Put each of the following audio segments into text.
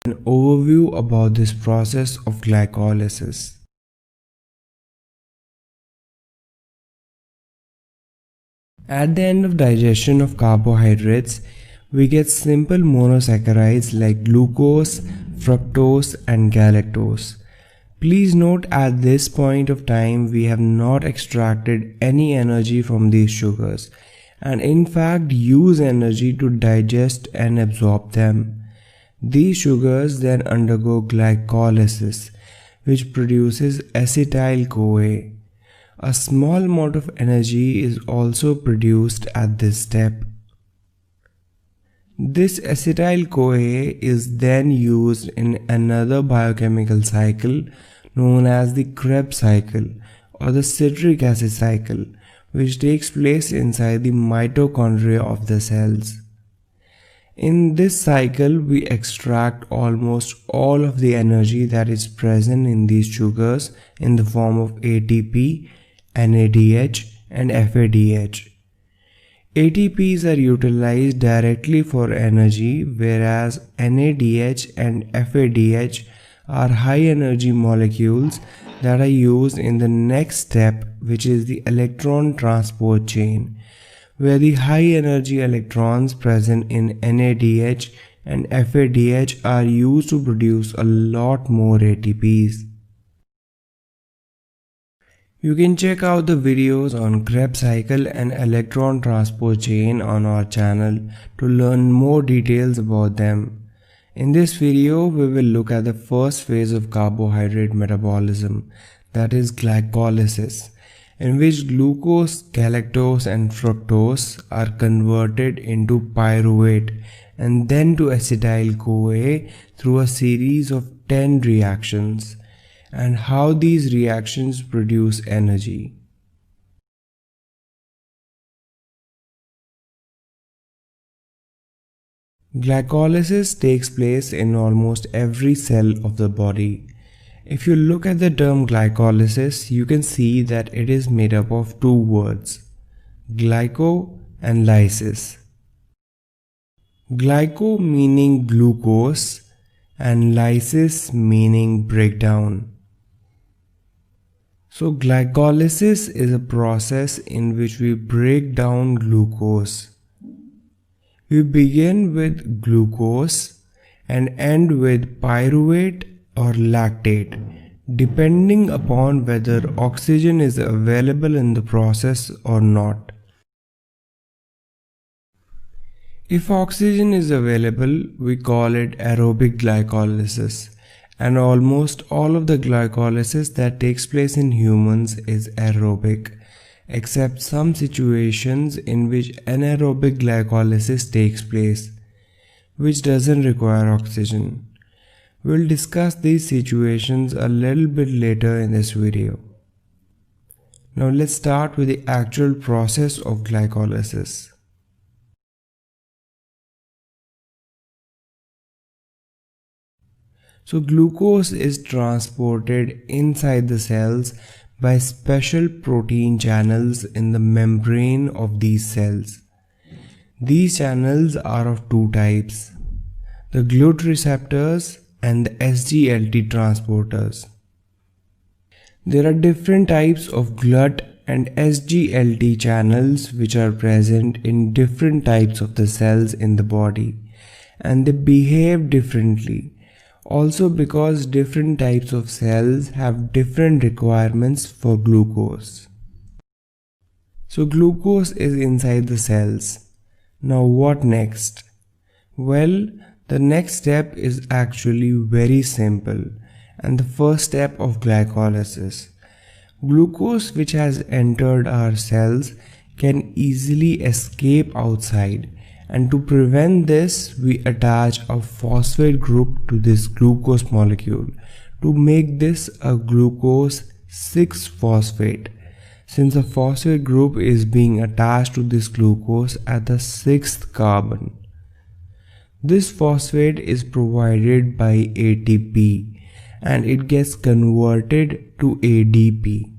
An overview about this process of glycolysis. At the end of digestion of carbohydrates, we get simple monosaccharides like glucose, fructose and galactose. Please note at this point of time we have not extracted any energy from these sugars and in fact use energy to digest and absorb them. These sugars then undergo glycolysis, which produces acetyl-CoA. A small amount of energy is also produced at this step. This acetyl-CoA is then used in another biochemical cycle known as the Krebs cycle or the citric acid cycle, which takes place inside the mitochondria of the cells. In this cycle, we extract almost all of the energy that is present in these sugars in the form of ATP, NADH and FADH. ATPs are utilized directly for energy, whereas NADH and FADH are high energy molecules that are used in the next step, which is the electron transport chain, where the high energy electrons present in NADH and FADH are used to produce a lot more ATPs. You can check out the videos on Krebs cycle and electron transport chain on our channel to learn more details about them. In this video, we will look at the first phase of carbohydrate metabolism, that is glycolysis, in which glucose, galactose and fructose are converted into pyruvate and then to acetyl-CoA through a series of 10 reactions, and how these reactions produce energy. Glycolysis takes place in almost every cell of the body. If you look at the term glycolysis, you can see that it is made up of two words, glyco and lysis. Glyco meaning glucose and lysis meaning breakdown. So glycolysis is a process in which we break down glucose. We begin with glucose and end with pyruvate or lactate, depending upon whether oxygen is available in the process or not. If oxygen is available, we call it aerobic glycolysis, and almost all of the glycolysis that takes place in humans is aerobic, except some situations in which anaerobic glycolysis takes place, which doesn't require oxygen. We'll discuss these situations a little bit later in this video. Now let's start with the actual process of glycolysis. So glucose is transported inside the cells by special protein channels in the membrane of these cells. These channels are of two types, the GLUT receptors and the SGLT transporters. There are different types of GLUT and SGLT channels which are present in different types of the cells in the body, and they behave differently. Also because different types of cells have different requirements for glucose. So glucose is inside the cells. Now what next? Well, the next step is actually very simple and the first step of glycolysis. Glucose which has entered our cells can easily escape outside, and to prevent this, we attach a phosphate group to this glucose molecule to make this a glucose 6-phosphate, since a phosphate group is being attached to this glucose at the 6th carbon. This phosphate is provided by ATP and it gets converted to ADP.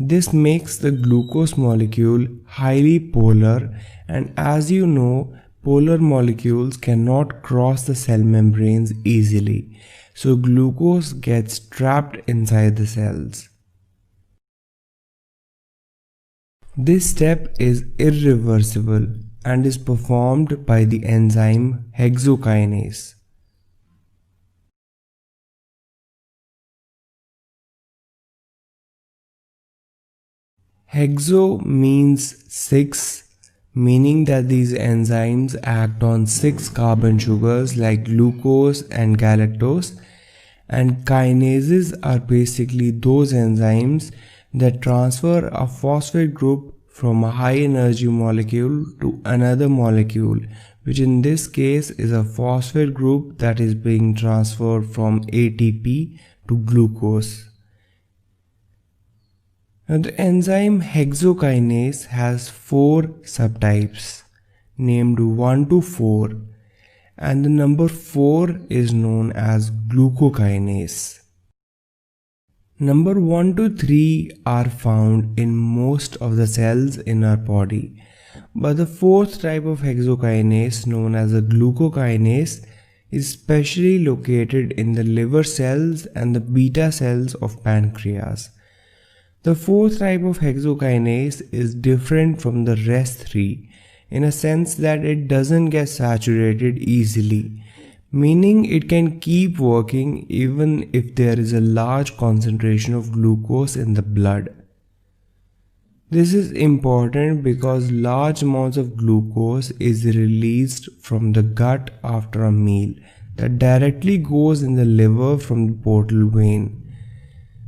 This makes the glucose molecule highly polar, and as you know, polar molecules cannot cross the cell membranes easily, so glucose gets trapped inside the cells. This step is irreversible and is performed by the enzyme hexokinase. Hexo means 6, meaning that these enzymes act on 6 carbon sugars like glucose and galactose, and kinases are basically those enzymes that transfer a phosphate group from a high energy molecule to another molecule, which in this case is a phosphate group that is being transferred from ATP to glucose. Now, the enzyme hexokinase has 4 subtypes named 1 to 4, and the number 4 is known as glucokinase. Number 1 to 3 are found in most of the cells in our body, but the 4th type of hexokinase, known as a glucokinase, is specially located in the liver cells and the beta cells of pancreas. The 4th type of hexokinase is different from the rest 3 in a sense that it doesn't get saturated easily, meaning it can keep working even if there is a large concentration of glucose in the blood. This is important because large amounts of glucose is released from the gut after a meal that directly goes in the liver from the portal vein.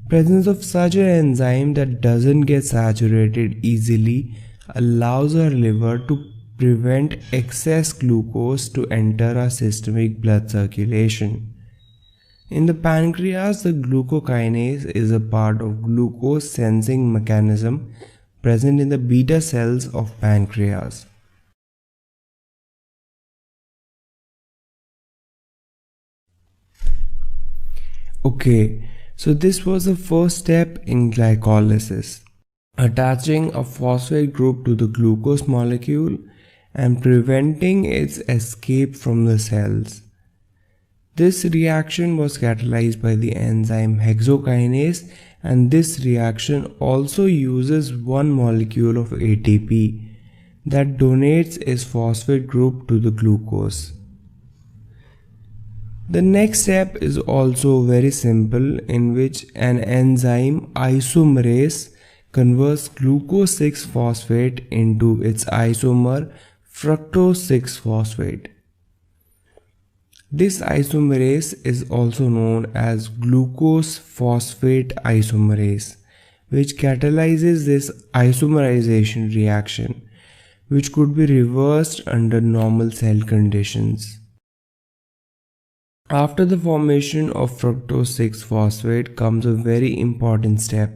Presence of such an enzyme that doesn't get saturated easily allows our liver to prevent excess glucose to enter our systemic blood circulation. In the pancreas, the glucokinase is a part of glucose sensing mechanism present in the beta cells of pancreas. Okay, so this was the first step in glycolysis, attaching a phosphate group to the glucose molecule and preventing its escape from the cells. This reaction was catalyzed by the enzyme hexokinase, and this reaction also uses one molecule of ATP that donates its phosphate group to the glucose. The next step is also very simple, in which an enzyme isomerase converts glucose 6-phosphate into its isomer fructose 6-phosphate. This isomerase is also known as glucose phosphate isomerase, which catalyzes this isomerization reaction, which could be reversed under normal cell conditions. After the formation of fructose 6-phosphate comes a very important step,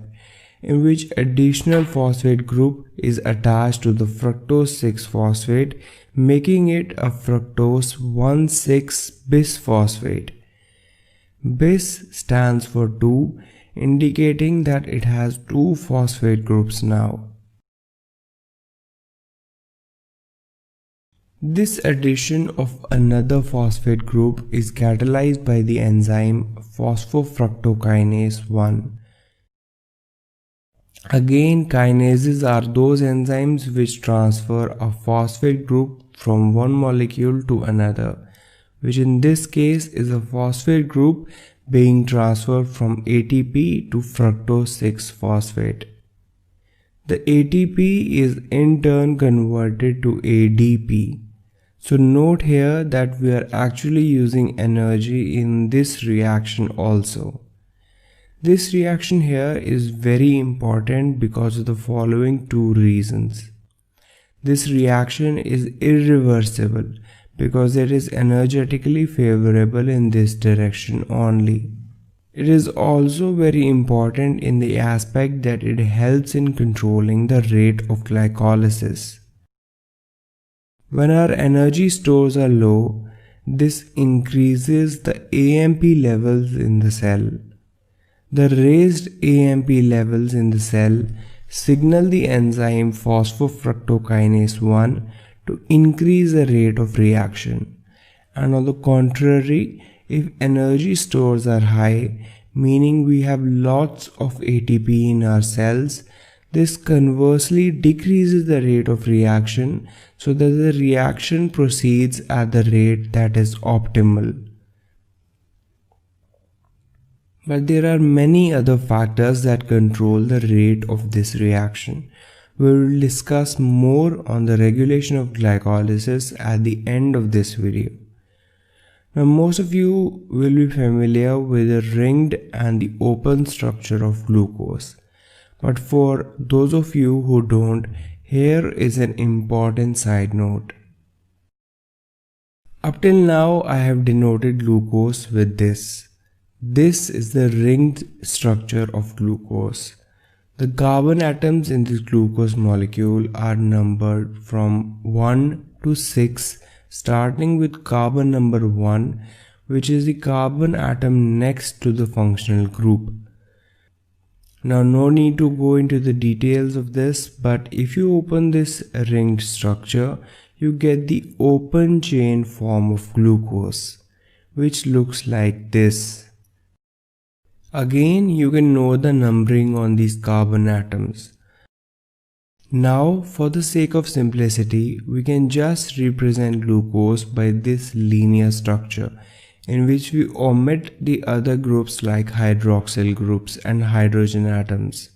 in which additional phosphate group is attached to the fructose 6-phosphate, making it a fructose 1,6-bisphosphate. Bis stands for 2, indicating that it has 2 phosphate groups now. This addition of another phosphate group is catalyzed by the enzyme phosphofructokinase 1. Again, kinases are those enzymes which transfer a phosphate group from one molecule to another, which in this case is a phosphate group being transferred from ATP to fructose 6-phosphate. The ATP is in turn converted to ADP. So note here that we are actually using energy in this reaction also. This reaction here is very important because of the following 2 reasons. This reaction is irreversible because it is energetically favorable in this direction only. It is also very important in the aspect that it helps in controlling the rate of glycolysis. When our energy stores are low, this increases the AMP levels in the cell. The raised AMP levels in the cell signal the enzyme phosphofructokinase 1 to increase the rate of reaction. And on the contrary, if energy stores are high, meaning we have lots of ATP in our cells, this conversely decreases the rate of reaction so that the reaction proceeds at the rate that is optimal. But there are many other factors that control the rate of this reaction. We will discuss more on the regulation of glycolysis at the end of this video. Now, most of you will be familiar with the ringed and the open structure of glucose. But for those of you who don't, here is an important side note. Up till now, I have denoted glucose with this. This is the ringed structure of glucose. The carbon atoms in this glucose molecule are numbered from 1 to 6, starting with carbon number 1, which is the carbon atom next to the functional group. Now, no need to go into the details of this, but if you open this ringed structure, you get the open chain form of glucose, which looks like this. Again, you can know the numbering on these carbon atoms. Now, for the sake of simplicity, we can just represent glucose by this linear structure, in which we omit the other groups like hydroxyl groups and hydrogen atoms.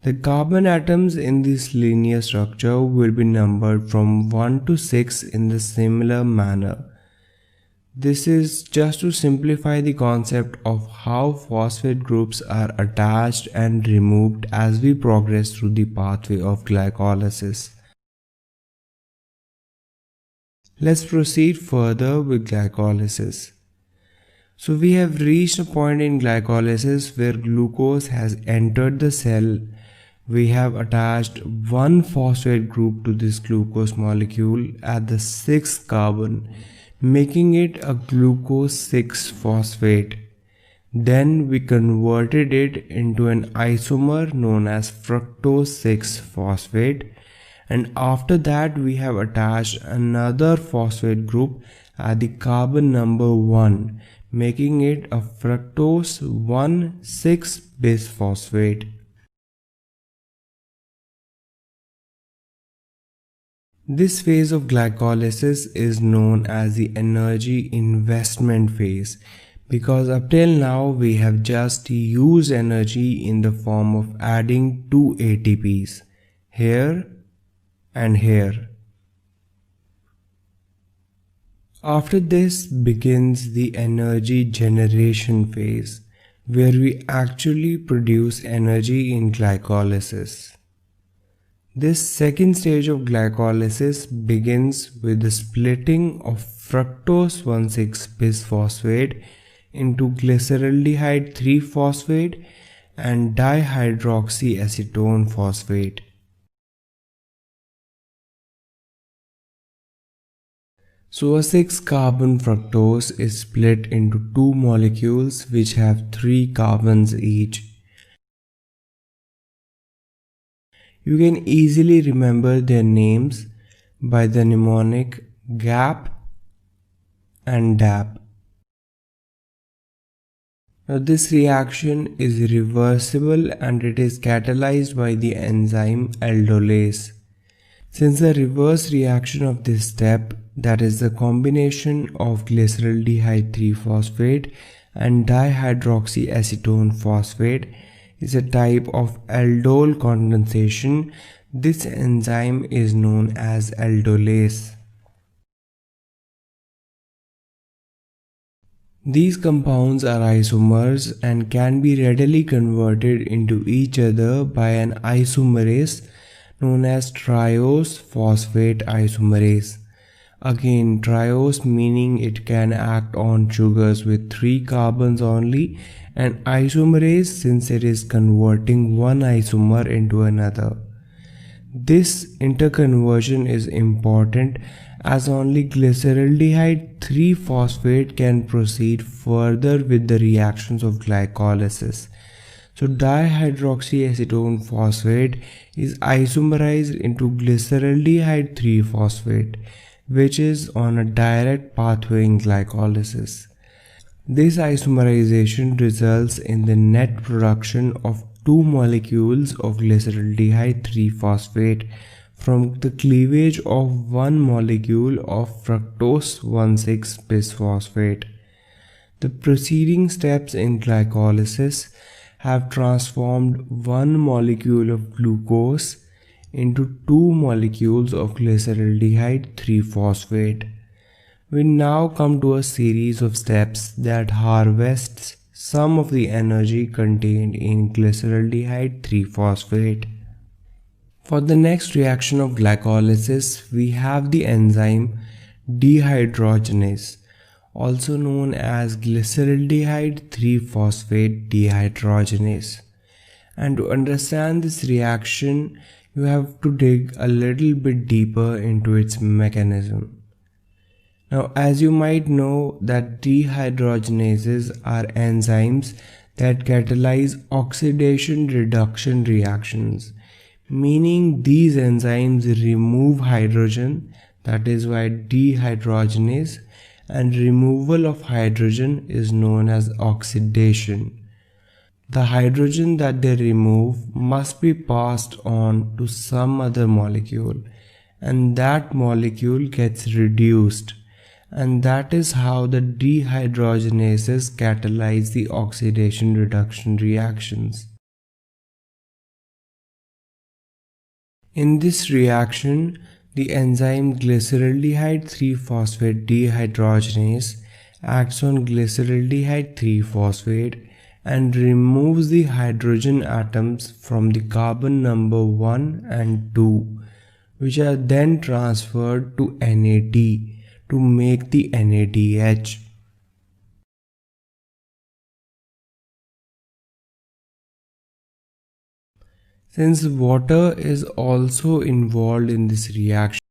The carbon atoms in this linear structure will be numbered from 1 to 6 in the similar manner. This is just to simplify the concept of how phosphate groups are attached and removed as we progress through the pathway of glycolysis. Let's proceed further with glycolysis. So we have reached a point in glycolysis where glucose has entered the cell. We have attached one phosphate group to this glucose molecule at the 6th carbon, making it a glucose 6-phosphate. Then we converted it into an isomer known as fructose 6-phosphate, and after that we have attached another phosphate group at the carbon number 1, making it a fructose 1,6-bisphosphate. This phase of glycolysis is known as the energy investment phase because up till now we have just used energy in the form of adding two ATPs, here and here. After this begins the energy generation phase, where we actually produce energy in glycolysis. This second stage of glycolysis begins with the splitting of fructose 1,6-bisphosphate into glyceraldehyde 3-phosphate and dihydroxyacetone phosphate. So a 6-carbon fructose is split into two molecules which have 3 carbons each. You can easily remember their names by the mnemonic GAP and DAP. Now this reaction is reversible and it is catalyzed by the enzyme aldolase. Since the reverse reaction of this step, that is the combination of glyceraldehyde 3-phosphate and dihydroxyacetone phosphate, is a type of aldol condensation, this enzyme is known as aldolase. These compounds are isomers and can be readily converted into each other by an isomerase known as triose phosphate isomerase. Again, triose meaning it can act on sugars with 3 carbons only, and isomerase since it is converting one isomer into another. This interconversion is important as only glyceraldehyde 3-phosphate can proceed further with the reactions of glycolysis. So dihydroxyacetone phosphate is isomerized into glyceraldehyde 3-phosphate, which is on a direct pathway in glycolysis. This isomerization results in the net production of two molecules of glyceraldehyde 3-phosphate from the cleavage of one molecule of fructose 1,6-bisphosphate. The preceding steps in glycolysis have transformed one molecule of glucose into two molecules of glyceraldehyde 3-phosphate. We now come to a series of steps that harvests some of the energy contained in glyceraldehyde 3-phosphate. For the next reaction of glycolysis, we have the enzyme dehydrogenase, also known as glyceraldehyde 3-phosphate dehydrogenase. And to understand this reaction, you have to dig a little bit deeper into its mechanism. Now, as you might know that dehydrogenases are enzymes that catalyze oxidation reduction reactions, meaning these enzymes remove hydrogen, that is why dehydrogenase, and removal of hydrogen is known as oxidation. The hydrogen that they remove must be passed on to some other molecule, and that molecule gets reduced, and that is how the dehydrogenases catalyze the oxidation reduction reactions. In this reaction, the enzyme glyceraldehyde 3-phosphate dehydrogenase acts on glyceraldehyde 3-phosphate and removes the hydrogen atoms from the carbon number 1 and 2, which are then transferred to NAD to make the NADH. Since water is also involved in this reaction,